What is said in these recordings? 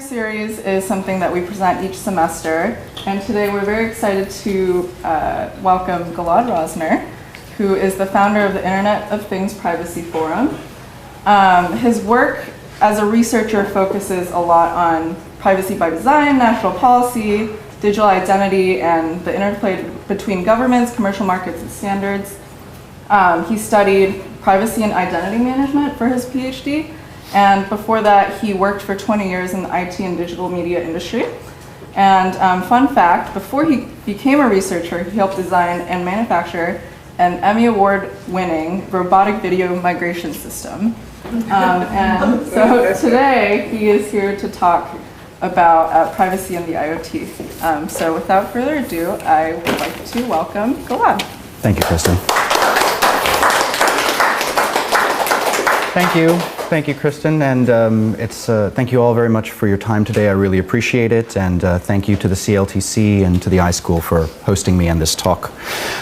series is something that we present each semester, and today we're very excited to welcome Gilad Rosner, who is the founder of the Internet of Things Privacy Forum. His work as a researcher focuses a lot on privacy by design, national policy, digital identity, and the interplay between governments, commercial markets, and standards. He studied privacy and identity management for his PhD, and before that he worked for 20 years in the IT and digital media industry. And fun fact, before he became a researcher, he helped design and manufacture an Emmy Award-winning robotic video migration system. And so today he is here to talk about privacy and the IoT. So without further ado, I would like to welcome Gilad. Thank you, Kristen. Thank you, Kristen, and thank you all very much for your time today. I really appreciate it, and thank you to the CLTC and to the iSchool for hosting me on this talk.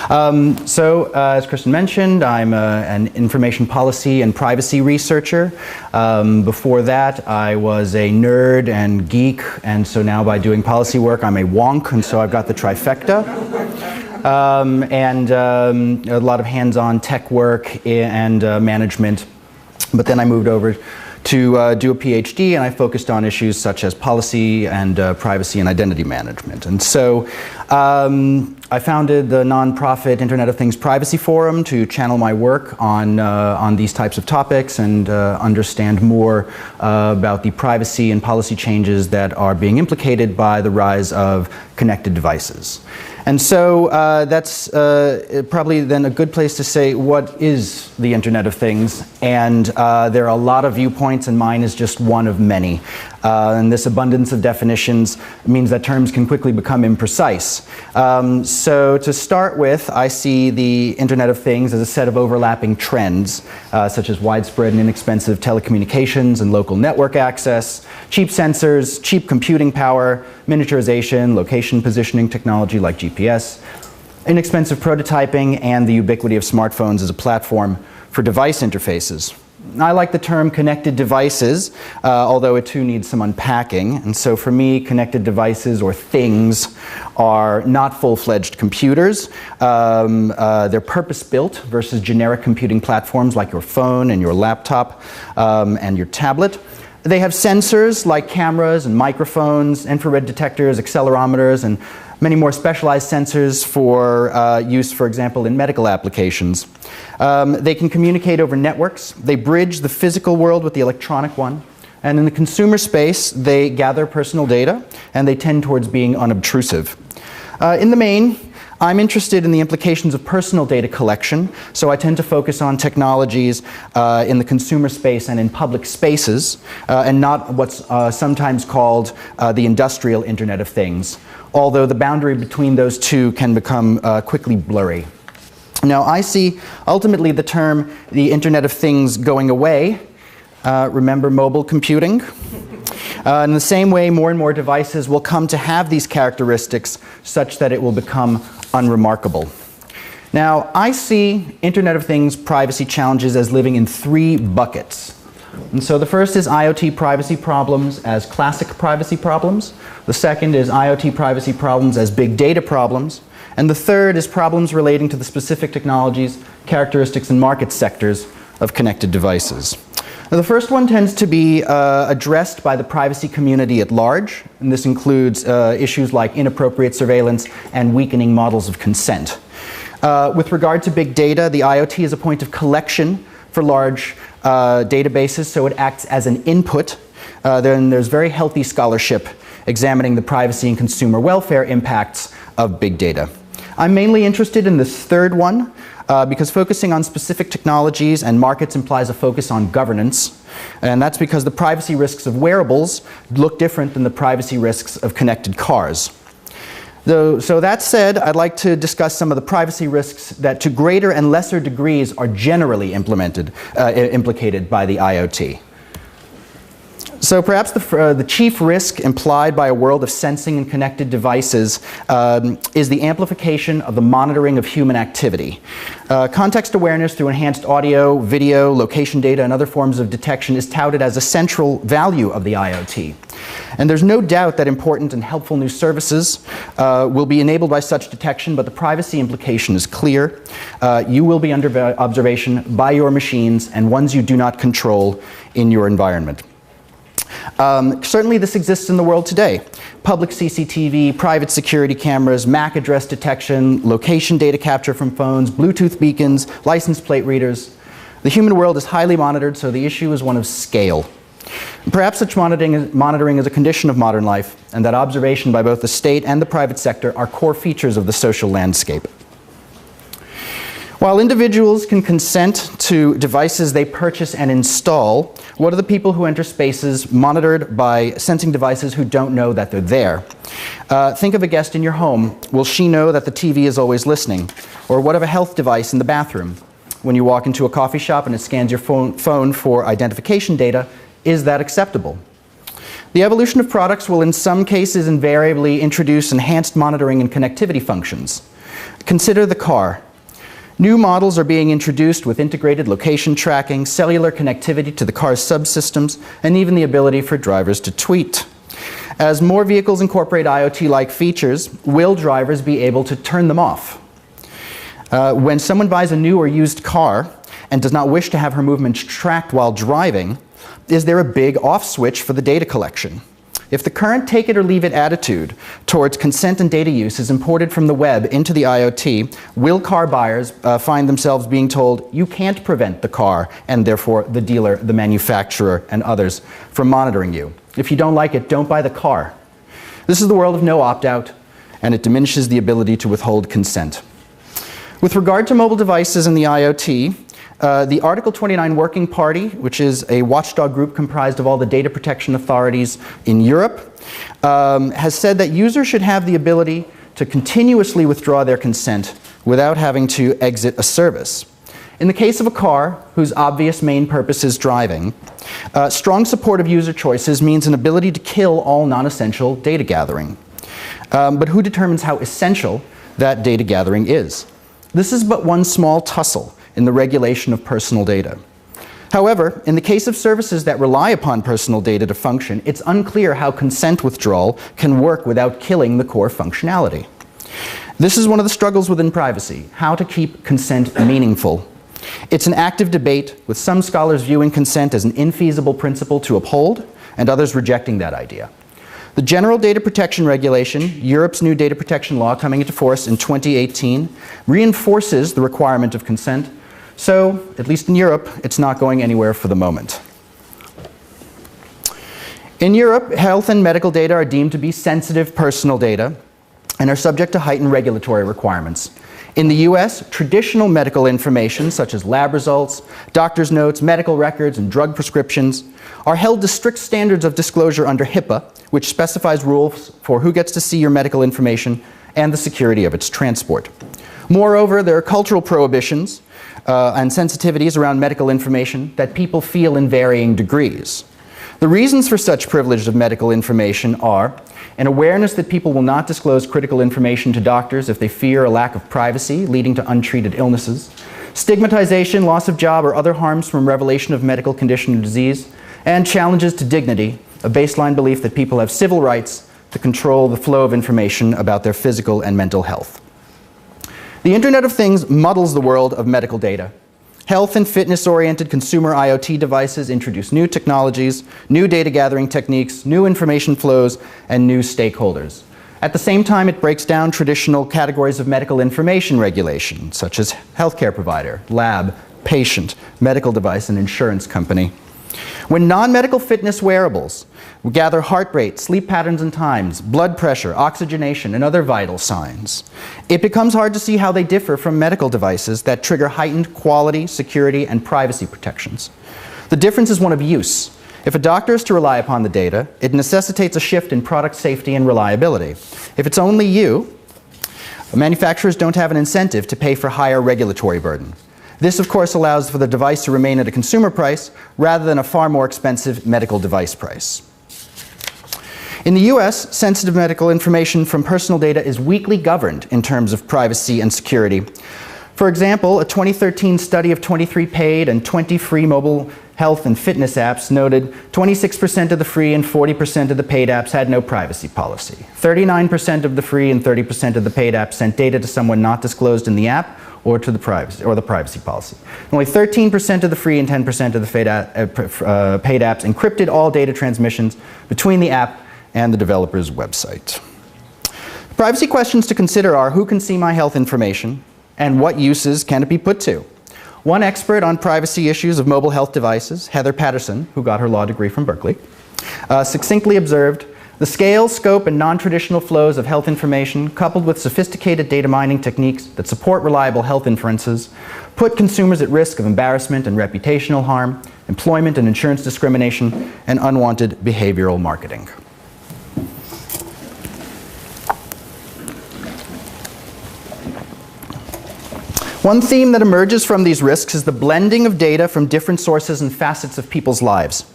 As Kristen mentioned, I'm an information policy and privacy researcher. Before that, I was a nerd and geek, and so now by doing policy work, I'm a wonk, and so I've got the trifecta. A lot of hands-on tech work and management. But then I moved over to do a PhD, and I focused on issues such as policy and privacy and identity management. And so I founded the nonprofit Internet of Things Privacy Forum to channel my work on these types of topics and understand more about the privacy and policy changes that are being implicated by the rise of connected devices. And so that's probably then a good place to say, what is the Internet of Things? And there are a lot of viewpoints, and mine is just one of many. And this abundance of definitions means that terms can quickly become imprecise. So to start with, I see the Internet of Things as a set of overlapping trends, such as widespread and inexpensive telecommunications and local network access, cheap sensors, cheap computing power, miniaturization, location positioning technology like GPS, inexpensive prototyping, and the ubiquity of smartphones as a platform for device interfaces. I like the term connected devices, although it too needs some unpacking. And so for me, connected devices or things are not full-fledged computers. They're purpose-built versus generic computing platforms like your phone and your laptop and your tablet. They have sensors like cameras and microphones, infrared detectors, accelerometers, and many more specialized sensors for use, for example, in medical applications. They can communicate over networks. They bridge the physical world with the electronic one. And in the consumer space, they gather personal data, and they tend towards being unobtrusive. In the main, I'm interested in the implications of personal data collection, so I tend to focus on technologies in the consumer space and in public spaces, and not what's sometimes called the industrial Internet of Things, although the boundary between those two can become quickly blurry. Now, I see ultimately the term the Internet of Things going away. Remember mobile computing? In the same way, more and more devices will come to have these characteristics such that it will become unremarkable. Now, I see Internet of Things privacy challenges as living in three buckets. And so the first is IoT privacy problems as classic privacy problems. The second is IoT privacy problems as big data problems. And the third is problems relating to the specific technologies, characteristics, and market sectors of connected devices. Now, the first one tends to be addressed by the privacy community at large, and this includes issues like inappropriate surveillance and weakening models of consent. With regard to big data, the IoT is a point of collection for large databases, so it acts as an input. Then there's very healthy scholarship examining the privacy and consumer welfare impacts of big data. I'm mainly interested in this third one, because focusing on specific technologies and markets implies a focus on governance, and that's because the privacy risks of wearables look different than the privacy risks of connected cars. So that said, I'd like to discuss some of the privacy risks that to greater and lesser degrees are generally implicated by the IoT. So perhaps the chief risk implied by a world of sensing and connected devices is the amplification of the monitoring of human activity. Context awareness through enhanced audio, video, location data, and other forms of detection is touted as a central value of the IoT. And there's no doubt that important and helpful new services will be enabled by such detection, but the privacy implication is clear. You will be under observation by your machines and ones you do not control in your environment. Certainly this exists in the world today. Public CCTV, private security cameras, MAC address detection, location data capture from phones, Bluetooth beacons, license plate readers. The human world is highly monitored, so the issue is one of scale. Perhaps such monitoring is a condition of modern life, and that observation by both the state and the private sector are core features of the social landscape. While individuals can consent to devices they purchase and install, what are the people who enter spaces monitored by sensing devices who don't know that they're there? Think of a guest in your home. Will she know that the TV is always listening? Or what of a health device in the bathroom? When you walk into a coffee shop and it scans your phone for identification data, is that acceptable? The evolution of products will in some cases invariably introduce enhanced monitoring and connectivity functions. Consider the car. New models are being introduced with integrated location tracking, cellular connectivity to the car's subsystems, and even the ability for drivers to tweet. As more vehicles incorporate IoT-like features, will drivers be able to turn them off? When someone buys a new or used car and does not wish to have her movements tracked while driving, is there a big off switch for the data collection? If the current take-it-or-leave-it attitude towards consent and data use is imported from the web into the IoT, will car buyers find themselves being told, you can't prevent the car, and therefore the dealer, the manufacturer, and others from monitoring you? If you don't like it, don't buy the car. This is the world of no opt-out, and it diminishes the ability to withhold consent. With regard to mobile devices and the IoT, the Article 29 Working Party, which is a watchdog group comprised of all the data protection authorities in Europe, has said that users should have the ability to continuously withdraw their consent without having to exit a service. In the case of a car whose obvious main purpose is driving, strong support of user choices means an ability to kill all non-essential data gathering. But who determines how essential that data gathering is? This is but one small tussle in the regulation of personal data. However, in the case of services that rely upon personal data to function, it's unclear how consent withdrawal can work without killing the core functionality. This is one of the struggles within privacy, how to keep consent meaningful. It's an active debate, with some scholars viewing consent as an infeasible principle to uphold, and others rejecting that idea. The General Data Protection Regulation, Europe's new data protection law coming into force in 2018, reinforces the requirement of consent. So, at least in Europe, it's not going anywhere for the moment. In Europe, health and medical data are deemed to be sensitive personal data and are subject to heightened regulatory requirements. In the US, traditional medical information, such as lab results, doctor's notes, medical records, and drug prescriptions, are held to strict standards of disclosure under HIPAA, which specifies rules for who gets to see your medical information and the security of its transport. Moreover, there are cultural prohibitions and sensitivities around medical information that people feel in varying degrees. The reasons for such privilege of medical information are an awareness that people will not disclose critical information to doctors if they fear a lack of privacy leading to untreated illnesses, stigmatization, loss of job, or other harms from revelation of medical condition or disease, and challenges to dignity, a baseline belief that people have civil rights to control the flow of information about their physical and mental health. The Internet of Things muddles the world of medical data. Health and fitness-oriented consumer IoT devices introduce new technologies, new data gathering techniques, new information flows, and new stakeholders. At the same time, it breaks down traditional categories of medical information regulation, such as healthcare provider, lab, patient, medical device, and insurance company. When non-medical fitness wearables gather heart rate, sleep patterns and times, blood pressure, oxygenation, and other vital signs, it becomes hard to see how they differ from medical devices that trigger heightened quality, security, and privacy protections. The difference is one of use. If a doctor is to rely upon the data, it necessitates a shift in product safety and reliability. If it's only you, manufacturers don't have an incentive to pay for higher regulatory burden. This, of course, allows for the device to remain at a consumer price rather than a far more expensive medical device price. In the US, sensitive medical information from personal data is weakly governed in terms of privacy and security. For example, a 2013 study of 23 paid and 20 free mobile health and fitness apps noted 26% of the free and 40% of the paid apps had no privacy policy. 39% of the free and 30% of the paid apps sent data to someone not disclosed in the app or to the privacy policy. Only 13% of the free and 10% of the paid apps encrypted all data transmissions between the app and the developer's website. Privacy questions to consider are: who can see my health information, and what uses can it be put to? One expert on privacy issues of mobile health devices, Heather Patterson, who got her law degree from Berkeley, succinctly observed, "The scale, scope, and non-traditional flows of health information, coupled with sophisticated data mining techniques that support reliable health inferences, put consumers at risk of embarrassment and reputational harm, employment and insurance discrimination, and unwanted behavioral marketing." One theme that emerges from these risks is the blending of data from different sources and facets of people's lives.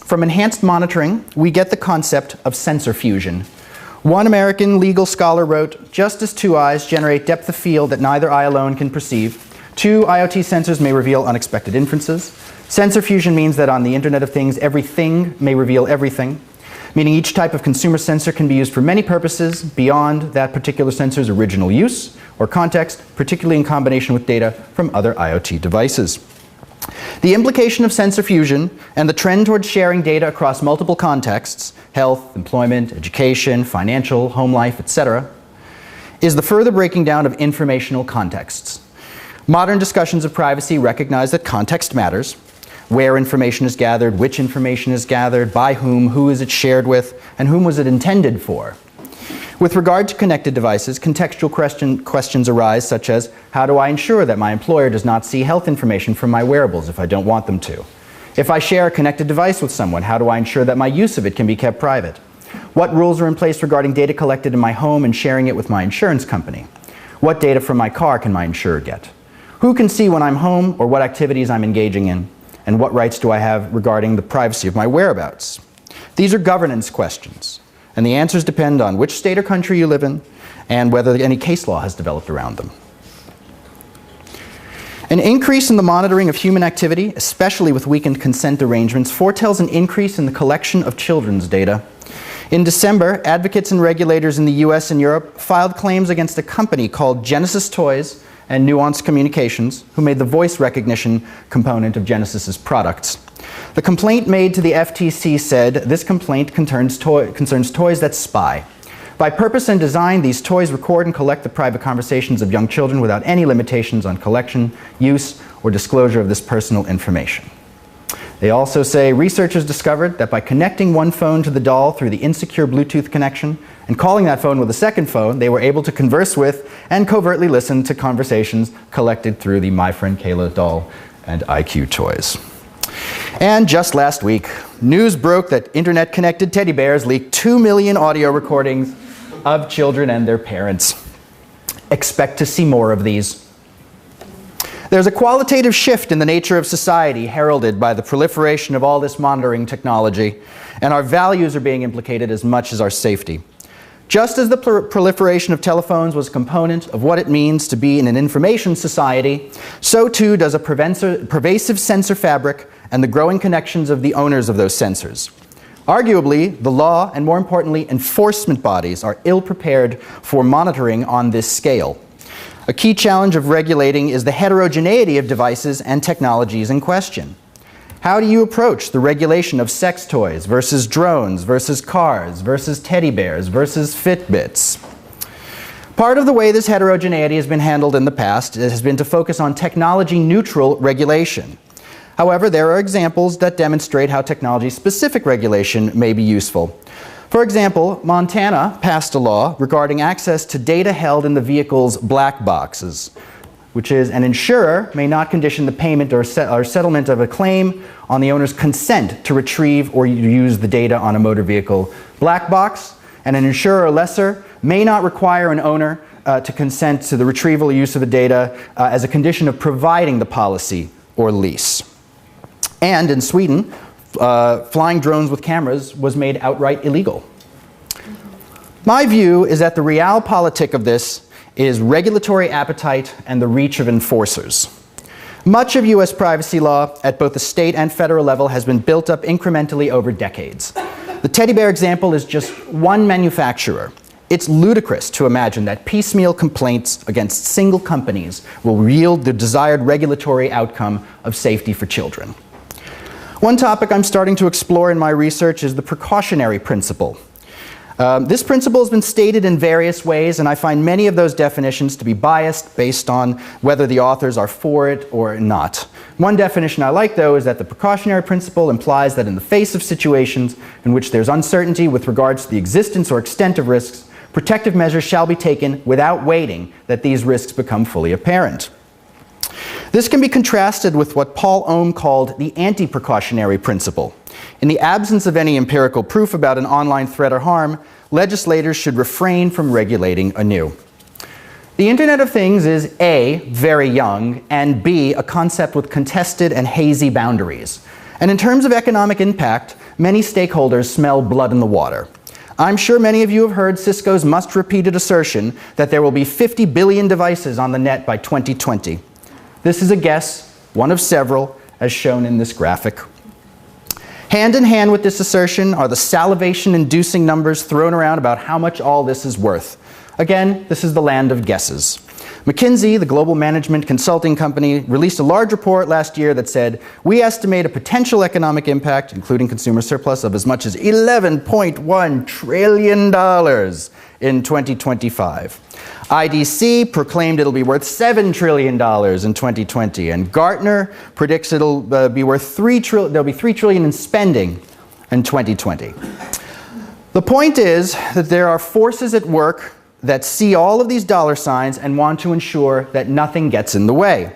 From enhanced monitoring, we get the concept of sensor fusion. One American legal scholar wrote, "Just as two eyes generate depth of field that neither eye alone can perceive, two IoT sensors may reveal unexpected inferences. Sensor fusion means that on the Internet of Things, everything may reveal everything, meaning each type of consumer sensor can be used for many purposes beyond that particular sensor's original use or context, particularly in combination with data from other IoT devices." The implication of sensor fusion and the trend towards sharing data across multiple contexts, health, employment, education, financial, home life, etc., is the further breaking down of informational contexts. Modern discussions of privacy recognize that context matters: where information is gathered, which information is gathered, by whom, who is it shared with, and whom was it intended for. With regard to connected devices, contextual questions arise, such as, how do I ensure that my employer does not see health information from my wearables if I don't want them to? If I share a connected device with someone, how do I ensure that my use of it can be kept private? What rules are in place regarding data collected in my home and sharing it with my insurance company? What data from my car can my insurer get? Who can see when I'm home or what activities I'm engaging in? And what rights do I have regarding the privacy of my whereabouts? These are governance questions, and the answers depend on which state or country you live in and whether any case law has developed around them. An increase in the monitoring of human activity, especially with weakened consent arrangements, foretells an increase in the collection of children's data. In December, advocates and regulators in the US and Europe filed claims against a company called Genesis Toys and Nuance Communications, who made the voice recognition component of Genesis's products. The complaint made to the FTC said, "This complaint concerns toys that spy. By purpose and design, these toys record and collect the private conversations of young children without any limitations on collection, use, or disclosure of this personal information." They also say researchers discovered that by connecting one phone to the doll through the insecure Bluetooth connection and calling that phone with a second phone, they were able to converse with and covertly listen to conversations collected through the My Friend Kayla doll and IQ toys. And just last week, news broke that internet-connected teddy bears leaked 2 million audio recordings of children and their parents. Expect to see more of these. There's a qualitative shift in the nature of society heralded by the proliferation of all this monitoring technology, and our values are being implicated as much as our safety. Just as the proliferation of telephones was a component of what it means to be in an information society, so too does a pervasive sensor fabric and the growing connections of the owners of those sensors. Arguably, the law, and more importantly, enforcement bodies are ill-prepared for monitoring on this scale. A key challenge of regulating is the heterogeneity of devices and technologies in question. How do you approach the regulation of sex toys versus drones versus cars versus teddy bears versus Fitbits? Part of the way this heterogeneity has been handled in the past has been to focus on technology-neutral regulation. However, there are examples that demonstrate how technology-specific regulation may be useful. For example, Montana passed a law regarding access to data held in the vehicle's black boxes, which is an insurer may not condition the payment or settlement of a claim on the owner's consent to retrieve or use the data on a motor vehicle black box, and an insurer or lessor may not require an owner to consent to the retrieval or use of the data as a condition of providing the policy or lease. And in Sweden, flying drones with cameras was made outright illegal. My view is that the realpolitik of this is regulatory appetite and the reach of enforcers. Much of US privacy law at both the state and federal level has been built up incrementally over decades. The teddy bear example is just one manufacturer. It's ludicrous to imagine that piecemeal complaints against single companies will yield the desired regulatory outcome of safety for children. One topic I'm starting to explore in my research is the precautionary principle. This principle has been stated in various ways, and I find many of those definitions to be biased based on whether the authors are for it or not. One definition I like, though, is that the precautionary principle implies that in the face of situations in which there's uncertainty with regards to the existence or extent of risks, protective measures shall be taken without waiting that these risks become fully apparent. This can be contrasted with what Paul Ohm called the anti-precautionary principle. In the absence of any empirical proof about an online threat or harm, legislators should refrain from regulating anew. The Internet of Things is A, very young, and B, a concept with contested and hazy boundaries. And in terms of economic impact, many stakeholders smell blood in the water. I'm sure many of you have heard Cisco's much-repeated assertion that there will be 50 billion devices on the net by 2020. This is a guess, one of several, as shown in this graphic. Hand in hand with this assertion are the salivation-inducing numbers thrown around about how much all this is worth. Again, this is the land of guesses. McKinsey, the global management consulting company, released a large report last year that said, we estimate a potential economic impact, including consumer surplus, of as much as $11.1 trillion in 2025. IDC proclaimed it'll be worth $7 trillion in 2020, and Gartner predicts it'll be worth there'll be $3 trillion in spending in 2020. The point is that there are forces at work that see all of these dollar signs and want to ensure that nothing gets in the way.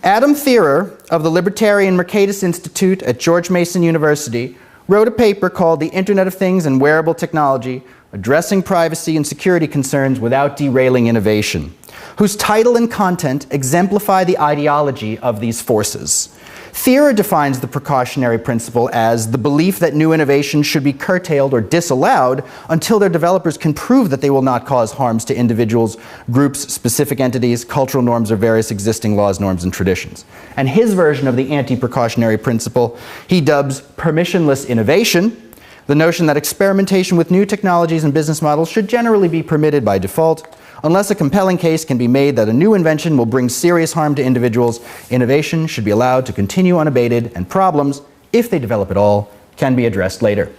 Adam Thierer of the Libertarian Mercatus Institute at George Mason University wrote a paper called The Internet of Things and Wearable Technology, Addressing Privacy and Security Concerns Without Derailing Innovation, whose title and content exemplify the ideology of these forces. Thierer defines the precautionary principle as the belief that new innovations should be curtailed or disallowed until their developers can prove that they will not cause harms to individuals, groups, specific entities, cultural norms, or various existing laws, norms, and traditions. And his version of the anti-precautionary principle he dubs permissionless innovation, the notion that experimentation with new technologies and business models should generally be permitted by default. Unless a compelling case can be made that a new invention will bring serious harm to individuals, innovation should be allowed to continue unabated, and problems, if they develop at all, can be addressed later.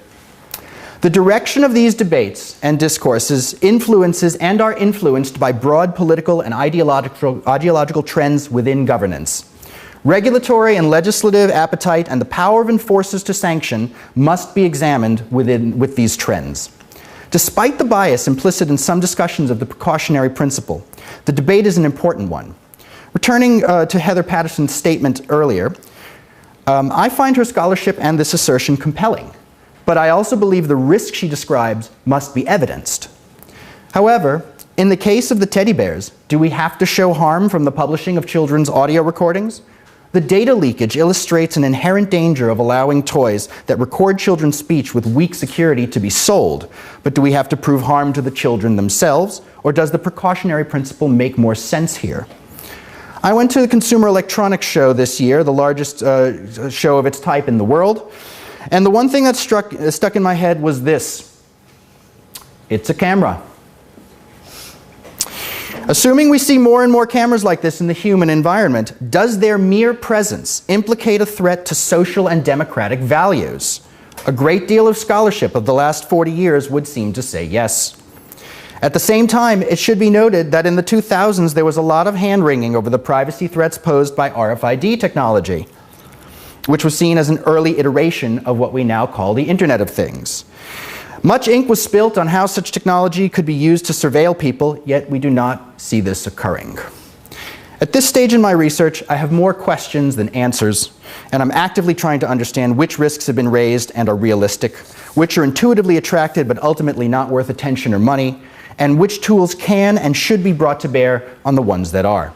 The direction of these debates and discourses influences and are influenced by broad political and ideological trends within governance. Regulatory and legislative appetite and the power of enforcers to sanction must be examined with these trends. Despite the bias implicit in some discussions of the precautionary principle, the debate is an important one. Returning to Heather Patterson's statement earlier, I find her scholarship and this assertion compelling, but I also believe the risk she describes must be evidenced. However, in the case of the teddy bears, do we have to show harm from the publishing of children's audio recordings? The data leakage illustrates an inherent danger of allowing toys that record children's speech with weak security to be sold. But do we have to prove harm to the children themselves, or does the precautionary principle make more sense here? I went to the Consumer Electronics Show this year, the largest show of its type in the world, and the one thing that stuck in my head was this: it's a camera. Assuming we see more and more cameras like this in the human environment, does their mere presence implicate a threat to social and democratic values? A great deal of scholarship of the last 40 years would seem to say yes. At the same time, it should be noted that in the 2000s there was a lot of hand-wringing over the privacy threats posed by RFID technology, which was seen as an early iteration of what we now call the Internet of Things. Much ink was spilt on how such technology could be used to surveil people, yet we do not see this occurring. At this stage in my research, I have more questions than answers, and I'm actively trying to understand which risks have been raised and are realistic, which are intuitively attracted but ultimately not worth attention or money, and which tools can and should be brought to bear on the ones that are.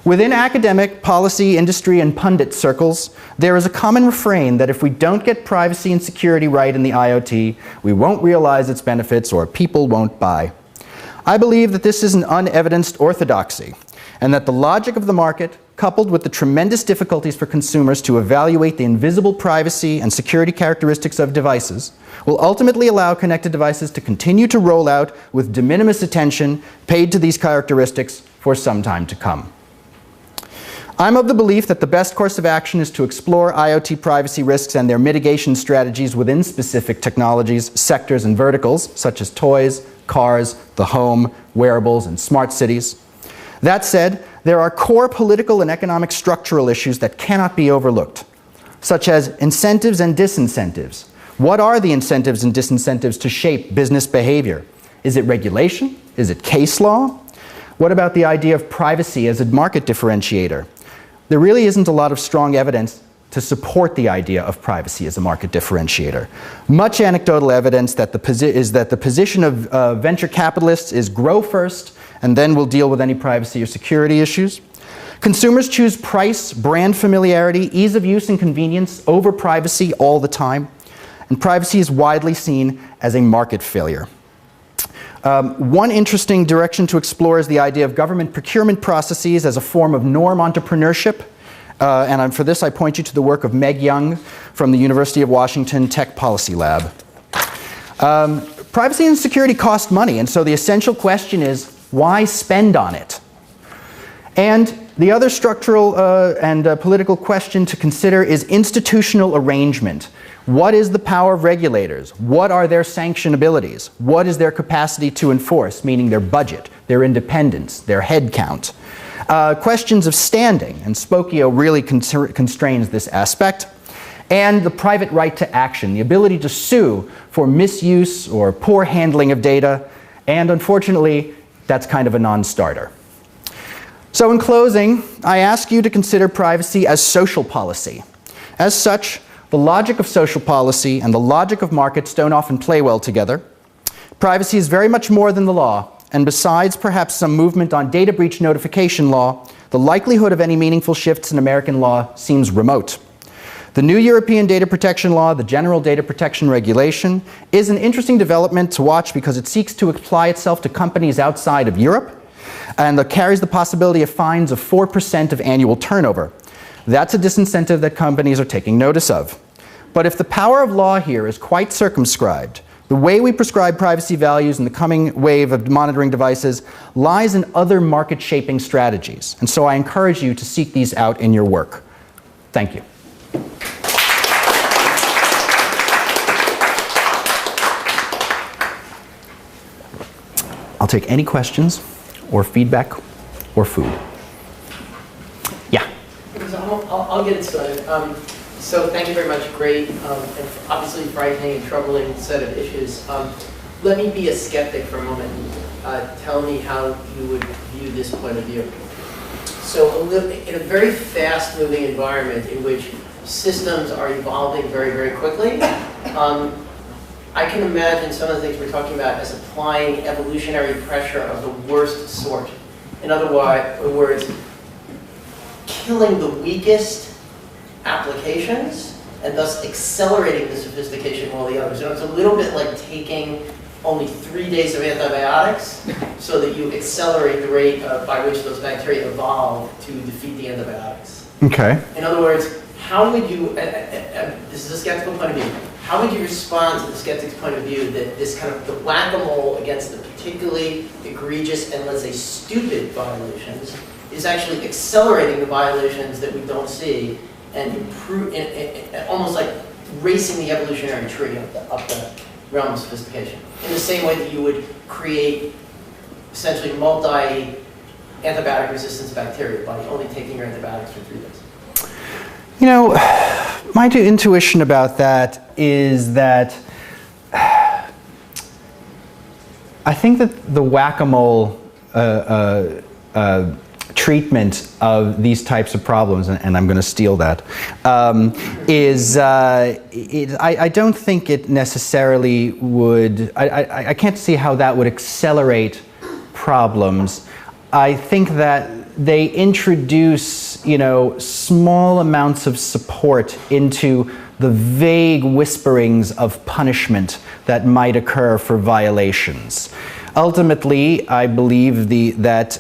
Within academic, policy, industry, and pundit circles, there is a common refrain that if we don't get privacy and security right in the IoT, we won't realize its benefits or people won't buy. I believe that this is an unevidenced orthodoxy, and that the logic of the market, coupled with the tremendous difficulties for consumers to evaluate the invisible privacy and security characteristics of devices, will ultimately allow connected devices to continue to roll out with de minimis attention paid to these characteristics for some time to come. I'm of the belief that the best course of action is to explore IoT privacy risks and their mitigation strategies within specific technologies, sectors, and verticals, such as toys, cars, the home, wearables, and smart cities. That said, there are core political and economic structural issues that cannot be overlooked, such as incentives and disincentives. What are the incentives and disincentives to shape business behavior? Is it regulation? Is it case law? What about the idea of privacy as a market differentiator? There really isn't a lot of strong evidence to support the idea of privacy as a market differentiator. Much anecdotal evidence that is that the position of venture capitalists is grow first, and then we'll deal with any privacy or security issues. Consumers choose price, brand familiarity, ease of use, and convenience over privacy all the time. And privacy is widely seen as a market failure. One interesting direction to explore is the idea of government procurement processes as a form of norm entrepreneurship. And for this, I point you to the work of Meg Young from the University of Washington Tech Policy Lab. Privacy and security cost money, and so the essential question is, why spend on it? And the other structural and political question to consider is institutional arrangement. What is the power of regulators? What are their sanctionabilities? What is their capacity to enforce, meaning their budget, their independence, their head count? Questions of standing, and Spokio really constrains this aspect, and the private right to action, the ability to sue for misuse or poor handling of data, and unfortunately, that's kind of a non-starter. So in closing, I ask you to consider privacy as social policy. As such, the logic of social policy and the logic of markets don't often play well together. Privacy is very much more than the law, and besides perhaps some movement on data breach notification law, the likelihood of any meaningful shifts in American law seems remote. The new European data protection law, the General Data Protection Regulation, is an interesting development to watch because it seeks to apply itself to companies outside of Europe, and it carries the possibility of fines of 4% of annual turnover. That's a disincentive that companies are taking notice of. But if the power of law here is quite circumscribed, the way we prescribe privacy values in the coming wave of monitoring devices lies in other market-shaping strategies. And so I encourage you to seek these out in your work. Thank you. I'll take any questions or feedback or food. Yeah? I'll get it started. So thank you very much. Great, and obviously frightening and troubling set of issues. Let me be a skeptic for a moment. Tell me how you would view this point of view. So in a very fast-moving environment in which systems are evolving very, very quickly, I can imagine some of the things we're talking about as applying evolutionary pressure of the worst sort. In other words, killing the weakest applications and thus accelerating the sophistication of all the others. You know, it's a little bit like taking only 3 days of antibiotics so that you accelerate the rate by which those bacteria evolve to defeat the antibiotics. Okay. In other words, how would you, this is a skeptical point of view, how would you respond to the skeptic's point of view that this kind of the whack-a-mole against the particularly egregious and, let's say, stupid violations is actually accelerating the violations that we don't see and improve, almost like racing the evolutionary tree up the realm of sophistication. In the same way that you would create essentially multi-antibiotic resistance bacteria by only taking your antibiotics for 3 days. You know, my intuition about that is that I think that the whack-a-mole treatment of these types of problems, and I'm going to steal that, I don't think it necessarily would, I can't see how that would accelerate problems. I think that they introduce, small amounts of support into the vague whisperings of punishment that might occur for violations. Ultimately, I believe that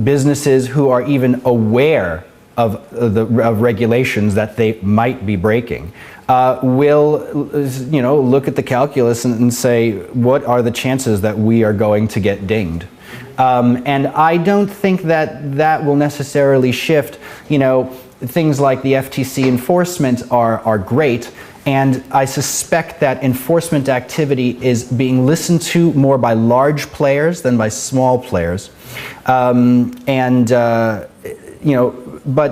businesses who are even aware of regulations that they might be breaking will, look at the calculus and say, what are the chances that we are going to get dinged? And I don't think that will necessarily shift. Things like the FTC enforcement are great, and I suspect that enforcement activity is being listened to more by large players than by small players. But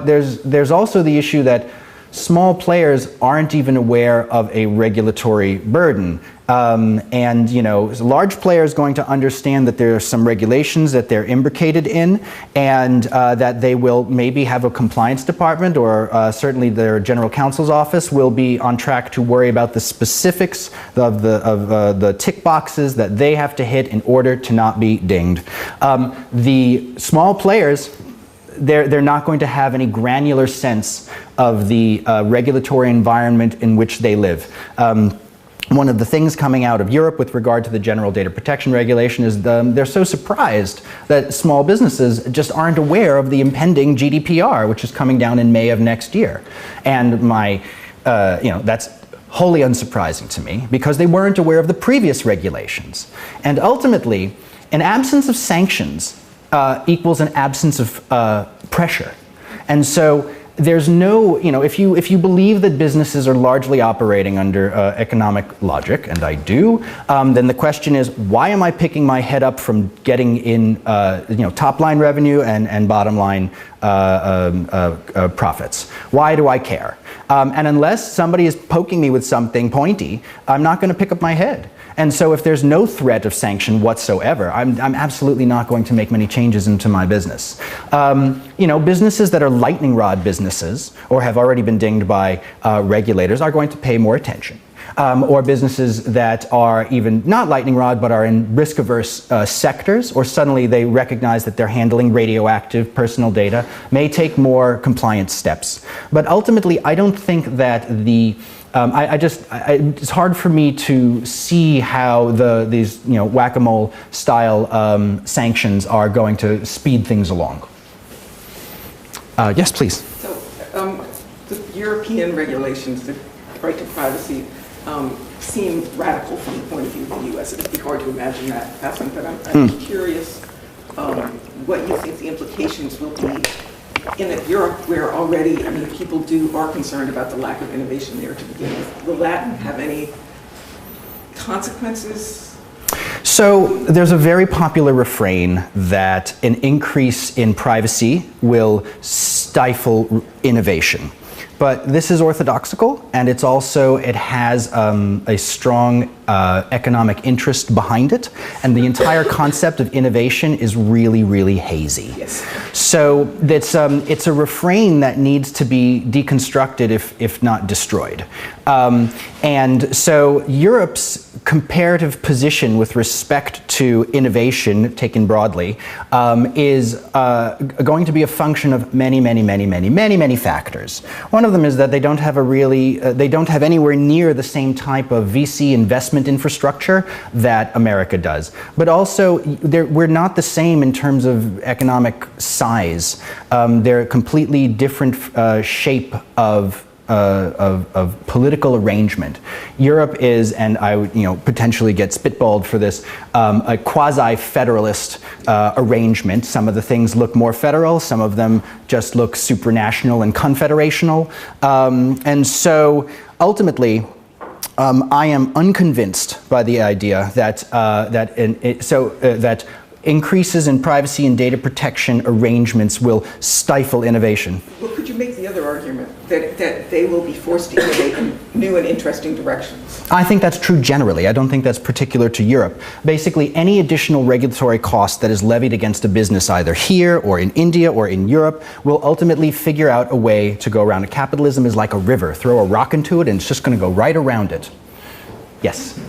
there's also the issue that small players aren't even aware of a regulatory burden. Large players going to understand that there are some regulations that they're imbricated in, and that they will maybe have a compliance department, or certainly their general counsel's office will be on track to worry about the specifics of the tick boxes that they have to hit in order to not be dinged. The small players, they're not going to have any granular sense of the regulatory environment in which they live. One of the things coming out of Europe with regard to the General Data Protection Regulation is they're so surprised that small businesses just aren't aware of the impending GDPR, which is coming down in May of next year. And that's wholly unsurprising to me, because they weren't aware of the previous regulations. And ultimately, an absence of sanctions equals an absence of pressure. And so there's no, if you believe that businesses are largely operating under economic logic, and I do, then the question is, why am I picking my head up from getting in, top line revenue and bottom line profits? Why do I care? And unless somebody is poking me with something pointy, I'm not going to pick up my head. And so if there's no threat of sanction whatsoever, I'm absolutely not going to make many changes into my business. Businesses that are lightning rod businesses, or have already been dinged by regulators, are going to pay more attention. Or businesses that are even not lightning rod, but are in risk-averse sectors, or suddenly they recognize that they're handling radioactive personal data, may take more compliance steps. But ultimately, I don't think that it's hard for me to see how these whack-a-mole style sanctions are going to speed things along. Yes, please. So the European regulations, the right to privacy, seem radical from the point of view of the U.S. It'd be hard to imagine that happening, but I'm curious what you think the implications will be in Europe, where already, people are concerned about the lack of innovation there to begin with. Will that have any consequences? So there's a very popular refrain that an increase in privacy will stifle innovation. But this is orthodoxical, and it has a strong economic interest behind it, and the entire concept of innovation is really, really hazy. Yes. So it's a refrain that needs to be deconstructed, if not destroyed. And so Europe's comparative position with respect to innovation, taken broadly, is going to be a function of many factors. One of them is that they don't have anywhere near the same type of VC investment infrastructure that America does. But also, we're not the same in terms of economic size. They're a completely different shape of political arrangement. Europe is, and I would potentially get spitballed for this, a quasi-federalist arrangement. Some of the things look more federal, some of them just look supranational and confederational. And so ultimately, I am unconvinced by the idea that increases in privacy and data protection arrangements will stifle innovation. Well, could you make the other argument, that they will be forced to innovate in new and interesting directions. I think that's true generally. I don't think that's particular to Europe. Basically, any additional regulatory cost that is levied against a business either here or in India or in Europe will ultimately figure out a way to go around it. Capitalism is like a river. Throw a rock into it and it's just going to go right around it. Yes?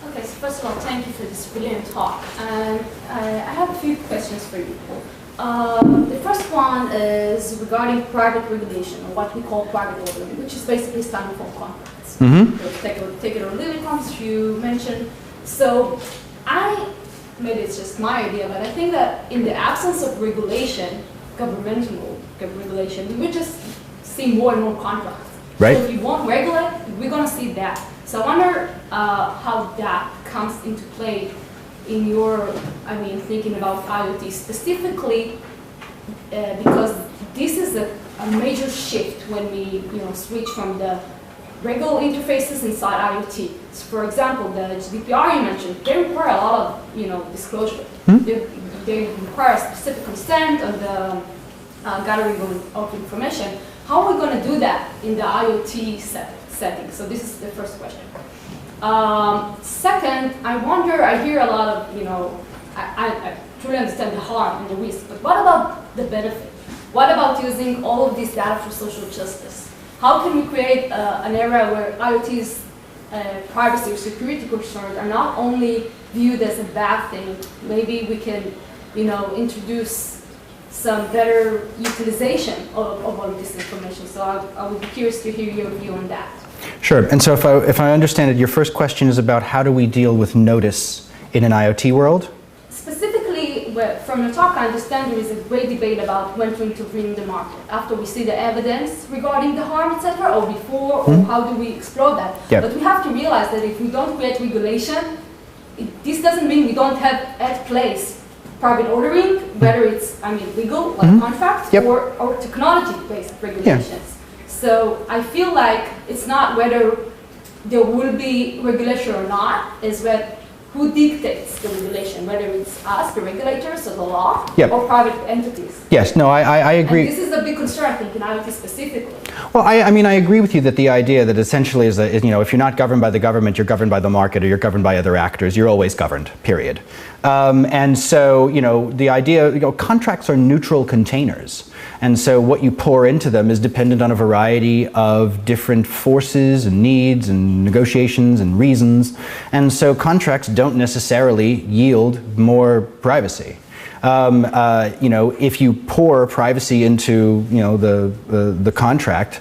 Okay, so first of all, thank you for this brilliant talk. And I have a few questions for you. The first one is regarding private regulation, or what we call private ordering, which is basically standard form contracts. Take it or leave it comes you mentioned. So maybe it's just my idea, but I think that in the absence of regulation, governmental regulation, we would just see more and more contracts. Right. So if you won't regulate, we're going to see that. So I wonder how that comes into play in your, thinking about IoT specifically, because this is a major shift when we, switch from the regular interfaces inside IoT. So for example, the GDPR you mentioned, they require a lot of, disclosure. They require specific consent on the gathering of information. How are we going to do that in the IoT setting? So this is the first question. Second, I hear a lot of, I truly understand the harm and the risk, but what about the benefit? What about using all of this data for social justice? How can we create an era where IoT's privacy or security concerns are not only viewed as a bad thing, maybe we can, introduce some better utilization of all of this information. So I would be curious to hear your view on that. Sure. And so if I understand it, your first question is about how do we deal with notice in an IoT world? Specifically, from your talk, I understand there is a great debate about when to intervene in the market. After we see the evidence regarding the harm, etc., or before, or how do we explore that? Yep. But we have to realize that if we don't create regulation, this doesn't mean we don't have at place private ordering, whether it's, legal, like contracts, or technology-based regulations. Yeah. So I feel like it's not whether there will be regulation or not, it's who dictates the regulation, whether it's us, the regulators, or the law, or private entities. Yes, no, I agree. And this is a big concern, I think, in IoT specifically. Well, I agree with you that the idea that essentially is that, if you're not governed by the government, you're governed by the market, or you're governed by other actors, you're always governed, period. And so, the idea, contracts are neutral containers. And so what you pour into them is dependent on a variety of different forces and needs and negotiations and reasons. And so contracts don't necessarily yield more privacy. If you pour privacy into, the contract,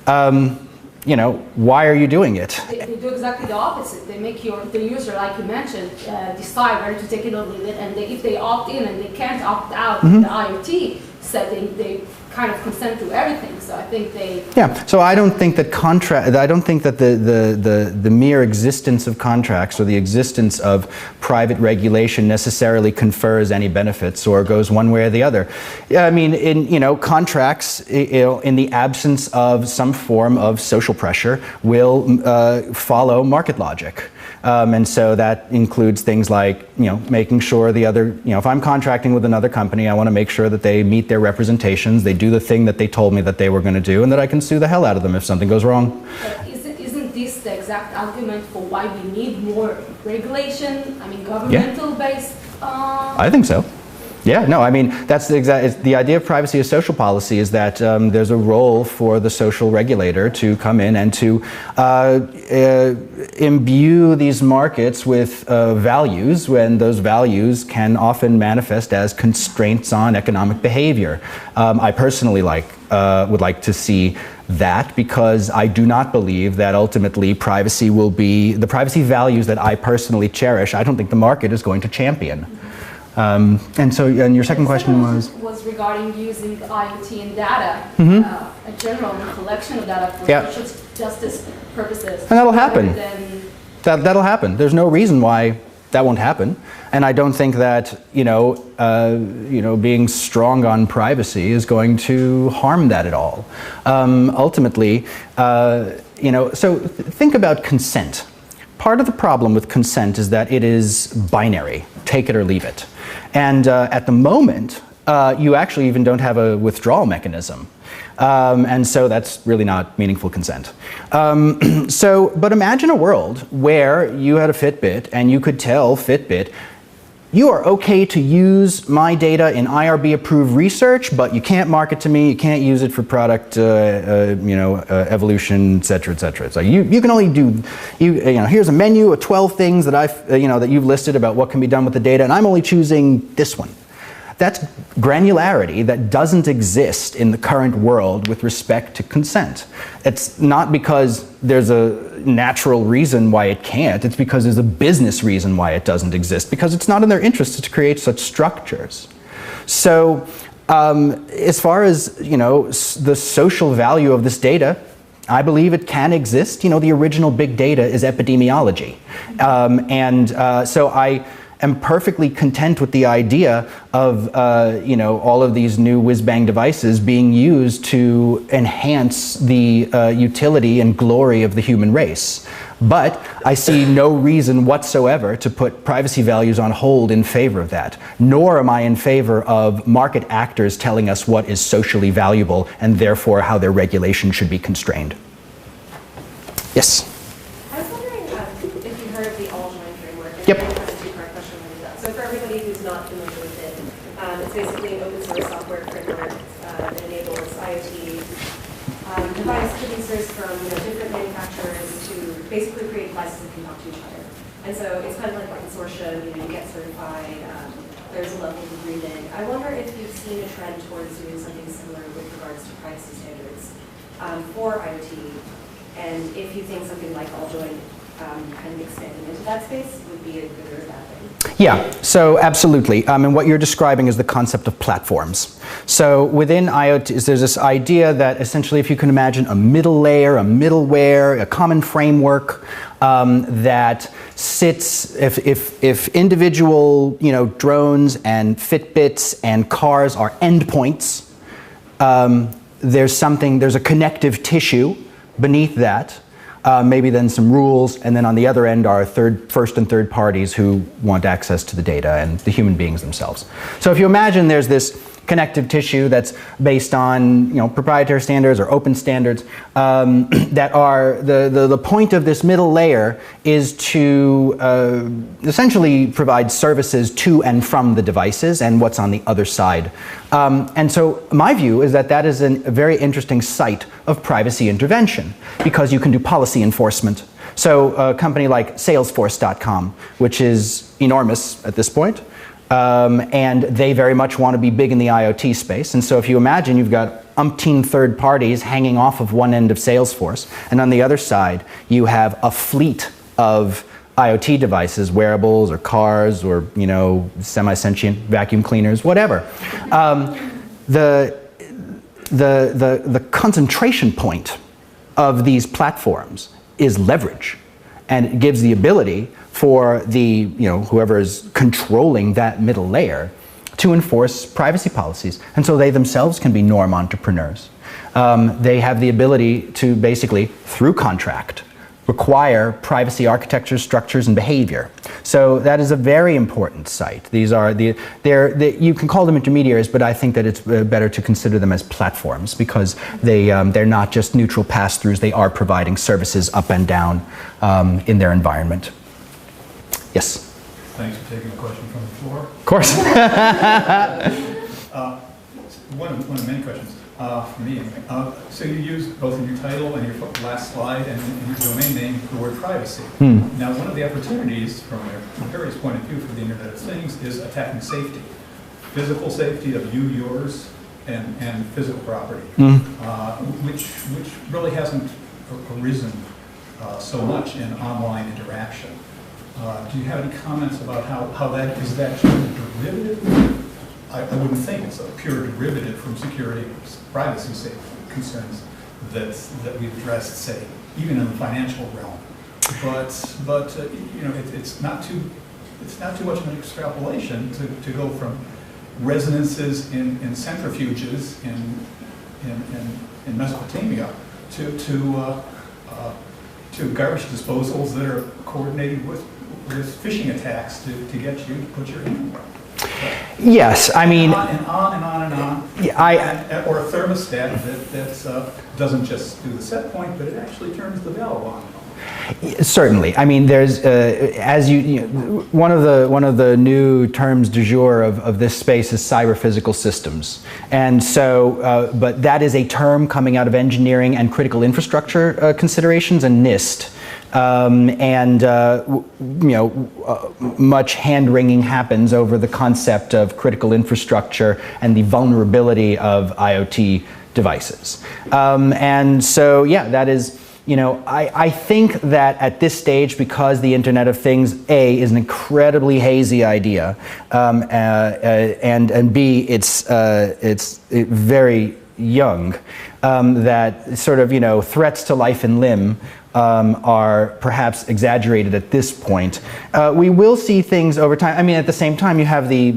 why are you doing it? They do exactly the opposite. They make the user, like you mentioned, decide whether to take it or leave it. And if they opt in and they can't opt out the IoT setting, they kind of consent to everything. So I think they... Yeah, so I don't think that the mere existence of contracts or the existence of private regulation necessarily confers any benefits or goes one way or the other. In contracts, in the absence of some form of social pressure, will follow market logic. And so that includes things like, making sure the other, if I'm contracting with another company, I want to make sure that they meet their representations, they do the thing that they told me that they were going to do, and that I can sue the hell out of them if something goes wrong. Isn't this the exact argument for why we need more regulation? Governmental based? I think so. Yeah, no, that's the idea of privacy as social policy is that there's a role for the social regulator to come in and to imbue these markets with values when those values can often manifest as constraints on economic behavior. I personally would like to see that because I do not believe that ultimately privacy will be, the privacy values that I personally cherish, I don't think the market is going to champion. And your second question was regarding using IoT and data, a general collection of data for social justice purposes. And that'll happen. That'll happen. There's no reason why that won't happen. And I don't think that being strong on privacy is going to harm that at all. Ultimately, so think about consent. Part of the problem with consent is that it is binary, take it or leave it. And at the moment, you actually even don't have a withdrawal mechanism. And so that's really not meaningful consent. But imagine a world where you had a Fitbit and you could tell Fitbit, you are okay to use my data in IRB approved research, but you can't market to me, you can't use it for product evolution, et cetera, et cetera. So you can only do, here's a menu of 12 things that that you've listed about what can be done with the data, and I'm only choosing this one. That's granularity that doesn't exist in the current world with respect to consent. It's not because there's a natural reason why it can't, it's because there's a business reason why it doesn't exist, because it's not in their interest to create such structures. So as far as the social value of this data, I believe it can exist. The original big data is epidemiology. So I am perfectly content with the idea of all of these new whiz-bang devices being used to enhance the utility and glory of the human race. But I see no reason whatsoever to put privacy values on hold in favor of that, nor am I in favor of market actors telling us what is socially valuable and therefore how their regulation should be constrained. Yes? I was wondering if you heard of the all-join framework. Yep. So for everybody who's not familiar with it, it's basically an open source software framework that enables IoT device producers from different manufacturers to basically create devices that can talk to each other. And so it's kind of like a consortium, you get certified, there's a level of agreement. I wonder if you've seen a trend towards doing something similar with regards to privacy standards for IoT, and if you think something like all-join kind of expanding into that space would be a good or a bad thing. Yeah, so absolutely. And what you're describing is the concept of platforms. So within IoT, there's this idea that essentially if you can imagine a middle layer, a middleware, a common framework that sits, if individual drones and Fitbits and cars are endpoints, there's a connective tissue beneath that. Maybe then some rules, and then on the other end are first and third parties who want access to the data and the human beings themselves. So if you imagine there's this connective tissue that's based on proprietary standards or open standards that are the point of this middle layer is to essentially provide services to and from the devices and what's on the other side. And so my view is that is a very interesting site of privacy intervention because you can do policy enforcement. So a company like Salesforce.com, which is enormous at this point, and they very much want to be big in the IoT space. And so if you imagine you've got umpteen third parties hanging off of one end of Salesforce, and on the other side you have a fleet of IoT devices, wearables or cars or semi-sentient vacuum cleaners, whatever. The concentration point of these platforms is leverage, and it gives the ability for the whoever is controlling that middle layer to enforce privacy policies, and so they themselves can be norm entrepreneurs. They have the ability to basically, through contract, require privacy architecture, structures, and behavior. So that is a very important site. These are you can call them intermediaries, but I think that it's better to consider them as platforms because they're not just neutral pass-throughs. They are providing services up and down in their environment. Yes? Thanks for taking the question from the floor. Of course. One of the many questions for me. So you used both in your title and your last slide and in your domain name the word privacy. Now, one of the opportunities from a various point of view for the Internet of Things is attacking safety. Physical safety of you, yours, and physical property, which really hasn't arisen so much in online interaction. Do you have any comments about how that is that just a derivative? I wouldn't think it's a pure derivative from security privacy safety concerns that we've addressed, say, even in the financial realm. But it's not too much of an extrapolation to go from resonances in centrifuges in Mesopotamia to garbage disposals that are coordinated with phishing attacks to get you to put your hand. Yes, I mean, And on and on and on. Yeah, Or a thermostat that doesn't just do the set point, but it actually turns the valve on and off. certainly. I mean, there's as you know, one of the new terms du jour of this space is cyber physical systems, and so but that is a term coming out of engineering and critical infrastructure considerations and NIST. Much hand-wringing happens over the concept of critical infrastructure and the vulnerability of IoT devices. And so, yeah, that is, I think that at this stage, because the Internet of Things, A, is an incredibly hazy idea, and B, it's very young, that sort of, threats to life and limb are perhaps exaggerated at this point. We will see things over time. I mean, at the same time, you have the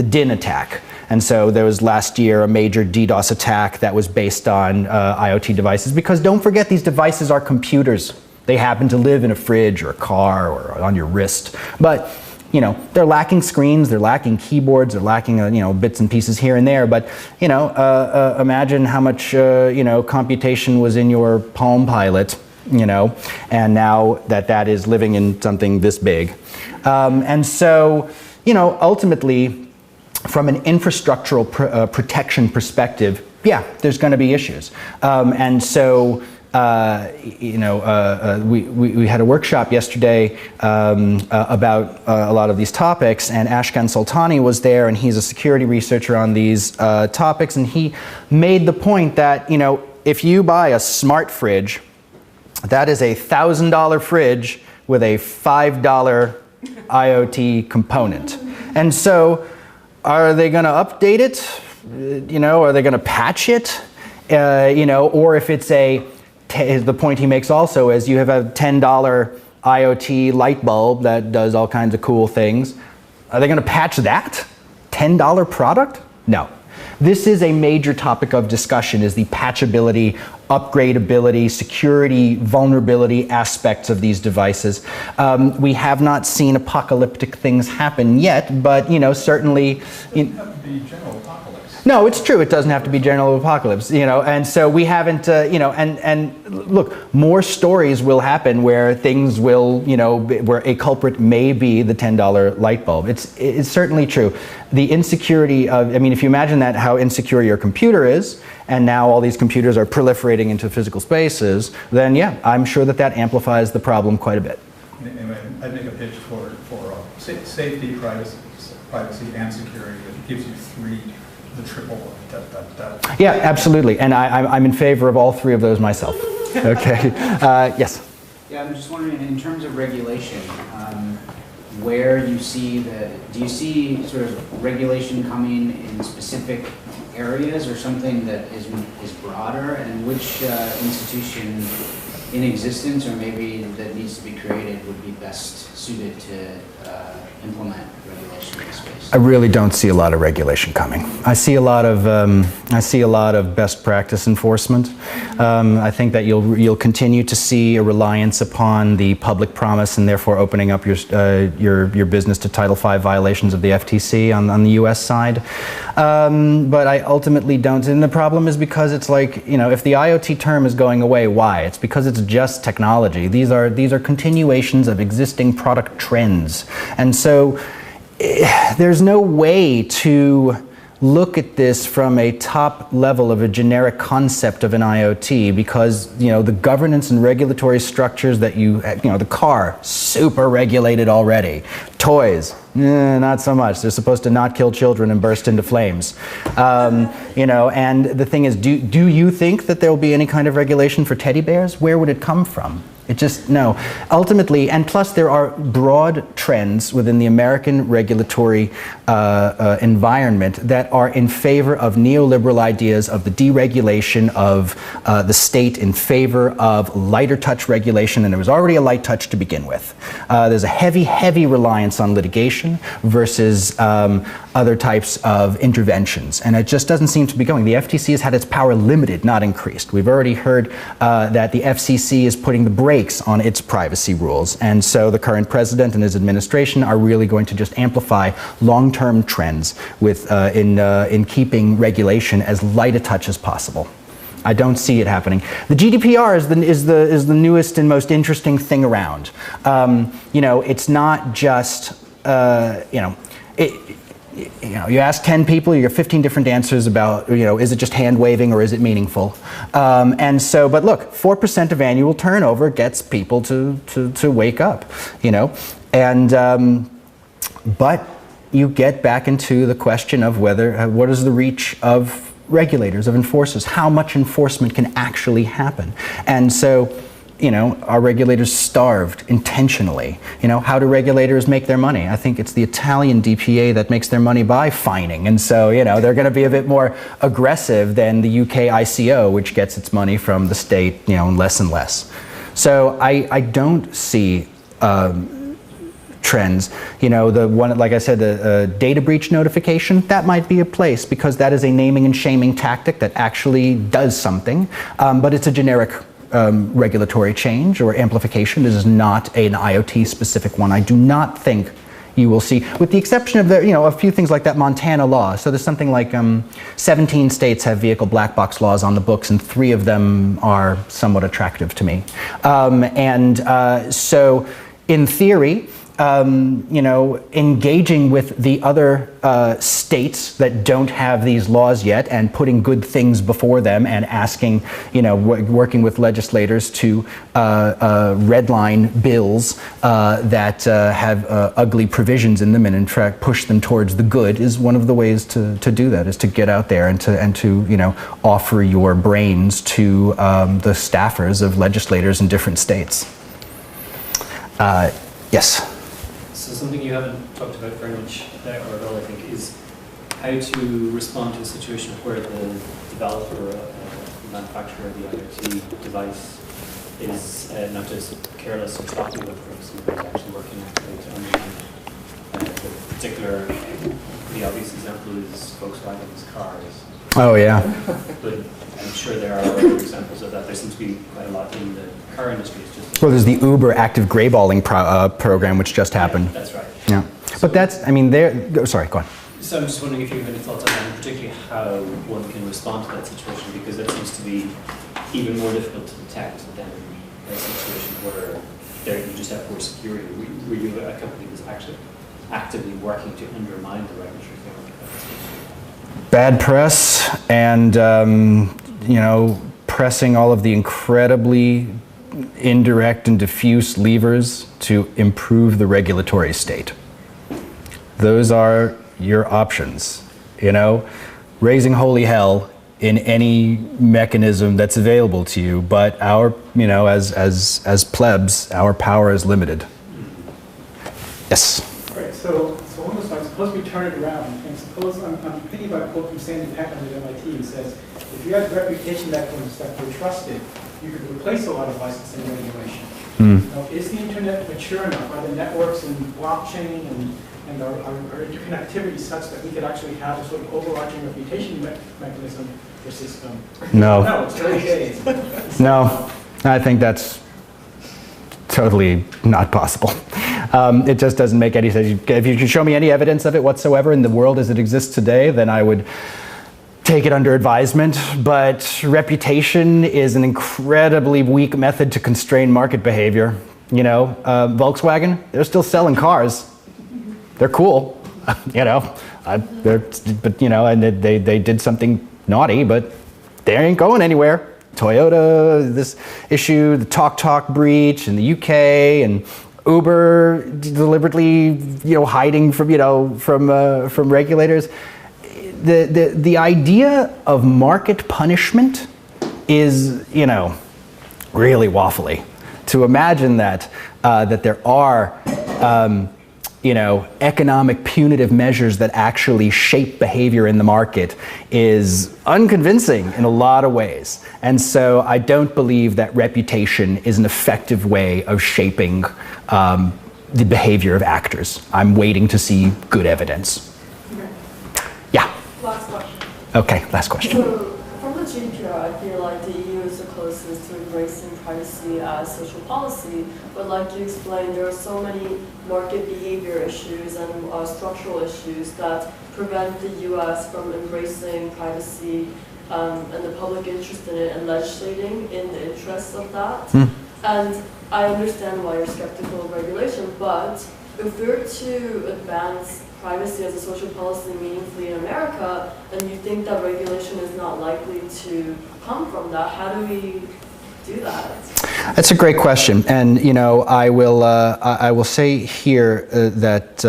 DIN attack. And so there was last year a major DDoS attack that was based on IoT devices, because don't forget, these devices are computers. They happen to live in a fridge or a car or on your wrist. But they're lacking screens, they're lacking keyboards, they're lacking bits and pieces here and there. But imagine how much computation was in your Palm Pilot, and now that is living in something this big. And so, ultimately, from an infrastructural protection perspective, yeah, there's going to be issues. And so, we had a workshop yesterday about a lot of these topics, and Ashkan Sultani was there, and he's a security researcher on these topics, and he made the point that, if you buy a smart fridge, that is a $1,000 fridge with a $5 IoT component. And so, are they going to update it? Are they going to patch it? Or if it's the point he makes also is, you have a $10 IoT light bulb that does all kinds of cool things. Are they going to patch that? $10 product? No. This is a major topic of discussion, is the patchability, upgradability, security, vulnerability aspects of these devices. We have not seen apocalyptic things happen yet, but certainly. It doesn't have to be general apocalypse. No, it's true. It doesn't have to be general apocalypse, and so we haven't, and look, more stories will happen where things will, where a culprit may be the $10 light bulb. It's certainly true. The insecurity of, if you imagine that, how insecure your computer is, and now all these computers are proliferating into physical spaces, then yeah, I'm sure that amplifies the problem quite a bit. Anyway, I'd make a pitch for safety, privacy, and security that gives you the triple. Yeah, absolutely, and I'm in favor of all three of those myself. Okay, yes. Yeah, I'm just wondering, in terms of regulation, where you see do you see sort of regulation coming in specific areas, or something that is broader, and which institution in existence, or maybe that needs to be created, would be best suited to implement regulation in this space? I really don't see a lot of regulation coming. I see a lot of best practice enforcement. I think that you'll continue to see a reliance upon the public promise, and therefore opening up your business to Title V violations of the FTC on the U.S. side. But I ultimately don't. And the problem is because it's like, if the IoT term is going away, why? It's because it's just technology. These are continuations of existing product trends. And so there's no way to look at this from a top level of a generic concept of an IoT, because the governance and regulatory structures that the car, super regulated already. Toys, not so much. They're supposed to not kill children and burst into flames. And the thing is, do you think that there will be any kind of regulation for teddy bears? Where would it come from? It just, no. Ultimately, and plus there are broad trends within the American regulatory environment that are in favor of neoliberal ideas of the deregulation of the state in favor of lighter touch regulation, and there was already a light touch to begin with. There's a heavy, heavy reliance on litigation versus other types of interventions, and it just doesn't seem to be going. The FTC has had its power limited, not increased. We've already heard that the FCC is putting the brakes on its privacy rules, and so the current president and his administration are really going to just amplify long-term trends with, in keeping regulation as light a touch as possible. I don't see it happening. The GDPR is the newest and most interesting thing around. You know, it's not just you ask 10 people, you get 15 different answers about, you know, is it just hand waving or is it meaningful? And so, but look, 4% of annual turnover gets people to wake up, you know, and but you get back into the question of whether what is the reach of regulators, of enforcers, how much enforcement can actually happen. And so, you know, are regulators starved intentionally? You know, how do regulators make their money? I think it's the Italian DPA that makes their money by fining. And so, you know, they're going to be a bit more aggressive than the UK ICO, which gets its money from the state, you know, less and less. So I don't see trends. You know, the one, like I said, the data breach notification, that might be a place because that is a naming and shaming tactic that actually does something, but it's a generic regulatory change or amplification. This is not an IoT specific one. I do not think you will see, with the exception of you know, a few things like that Montana law. So there's something like 17 states have vehicle black box laws on the books, and 3 of them are somewhat attractive to me. So in theory, you know, engaging with the other states that don't have these laws yet and putting good things before them and asking, you know, working with legislators to redline bills that have ugly provisions in them and in fact push them towards the good is one of the ways to do that, is to get out there and to you know, offer your brains to the staffers of legislators in different states. Yes? So something you haven't talked about very much or at all, I think, is how to respond to a situation where the developer, manufacturer of the IoT device is not just careless or sloppy with things, but actually working actively to undermine the particular, the obvious example is Volkswagen's cars. Oh yeah. But I'm sure there are other examples of that. There seems to be quite a lot in the car industry. It's just well, there's the Uber active grayballing program, which just happened. Yeah, that's right. Yeah. So, but that's, I mean, sorry, go on. So I'm just wondering if you have any thoughts on that, and particularly how one can respond to that situation, because that seems to be even more difficult to detect than a situation where you just have poor security. Were you a company that's actually actively working to undermine the regulatory framework? Bad press and, you know, pressing all of the incredibly indirect and diffuse levers to improve the regulatory state. Those are your options, you know, raising holy hell in any mechanism that's available to you, but our, you know, as plebs, our power is limited. Yes? Right, so almost like, suppose we turn it around, and suppose, I'm thinking about a quote from Sandy Packman at MIT, who says, if you have a reputation that you're trusted, you could replace a lot of licensing regulation. Now, is the internet mature enough? Are the networks and blockchain and our interconnectivity such that we could actually have a sort of overarching reputation mechanism or system? No. No, it's early days. No, I think that's totally not possible. It just doesn't make any sense. If you can show me any evidence of it whatsoever in the world as it exists today, then I would take it under advisement. But reputation is an incredibly weak method to constrain market behavior. You know, Volkswagen, they're still selling cars. They're cool, you know. But you know, and they did something naughty, but they ain't going anywhere. Toyota, this issue, the TalkTalk breach in the UK, and Uber deliberately, you know, hiding from, you know, from regulators. The idea of market punishment is, you know, really waffly. To imagine that that there are you know, economic punitive measures that actually shape behavior in the market is unconvincing in a lot of ways. And so I don't believe that reputation is an effective way of shaping the behavior of actors. I'm waiting to see good evidence. Last question. Okay, last question. So, from the GDPR, I feel like the EU is the closest to embracing privacy as social policy, but like you explained, there are so many market behavior issues and structural issues that prevent the US from embracing privacy and the public interest in it and legislating in the interests of that. And I understand why you're skeptical of regulation, but if we're to advance privacy as a social policy meaningfully in America, and you think that regulation is not likely to come from that, how do we do that? That's a great question, and you know, I will say here that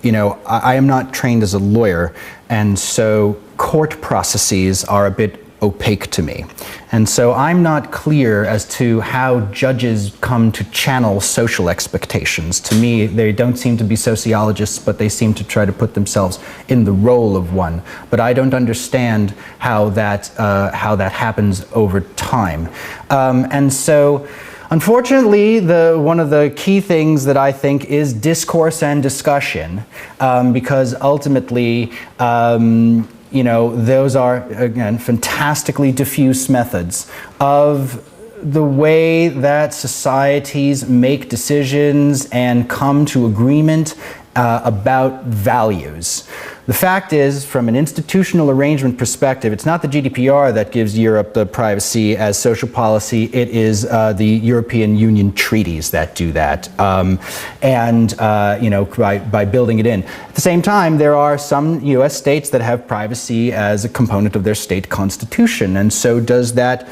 you know, I am not trained as a lawyer, and so court processes are a bit opaque to me. And so I'm not clear as to how judges come to channel social expectations. To me, they don't seem to be sociologists, but they seem to try to put themselves in the role of one. But I don't understand how that happens over time. And so, unfortunately, one of the key things that I think is discourse and discussion, because ultimately, you know, those are, again, fantastically diffuse methods of the way that societies make decisions and come to agreement about values. The fact is, from an institutional arrangement perspective, it's not the GDPR that gives Europe the privacy as social policy, it is the European Union treaties that do that, you know, by building it in. At the same time, there are some US states that have privacy as a component of their state constitution, and so does that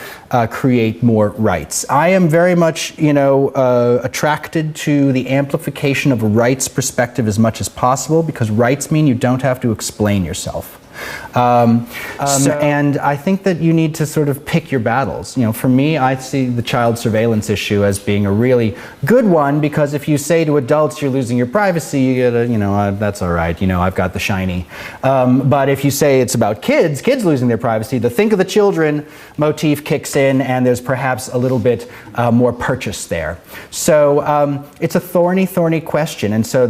create more rights. I am very much, you know, attracted to the amplification of a rights perspective as much as possible, because rights mean you don't have to explain yourself. And I think that you need to sort of pick your battles. You know, for me, I see the child surveillance issue as being a really good one, because if you say to adults you're losing your privacy, you gotta, you know, that's all right, you know, I've got the shiny. But if you say it's about kids losing their privacy, the think of the children motif kicks in, and there's perhaps a little bit more purchase there. So it's a thorny question, and so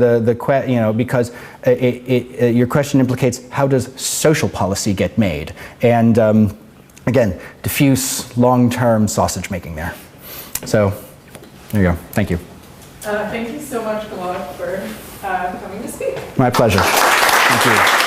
you know, because your question implicates, how does social policy get made? And again, diffuse, long-term sausage making there. So there you go. Thank you. Thank you so much, Gilad, for coming to speak. My pleasure. Thank you.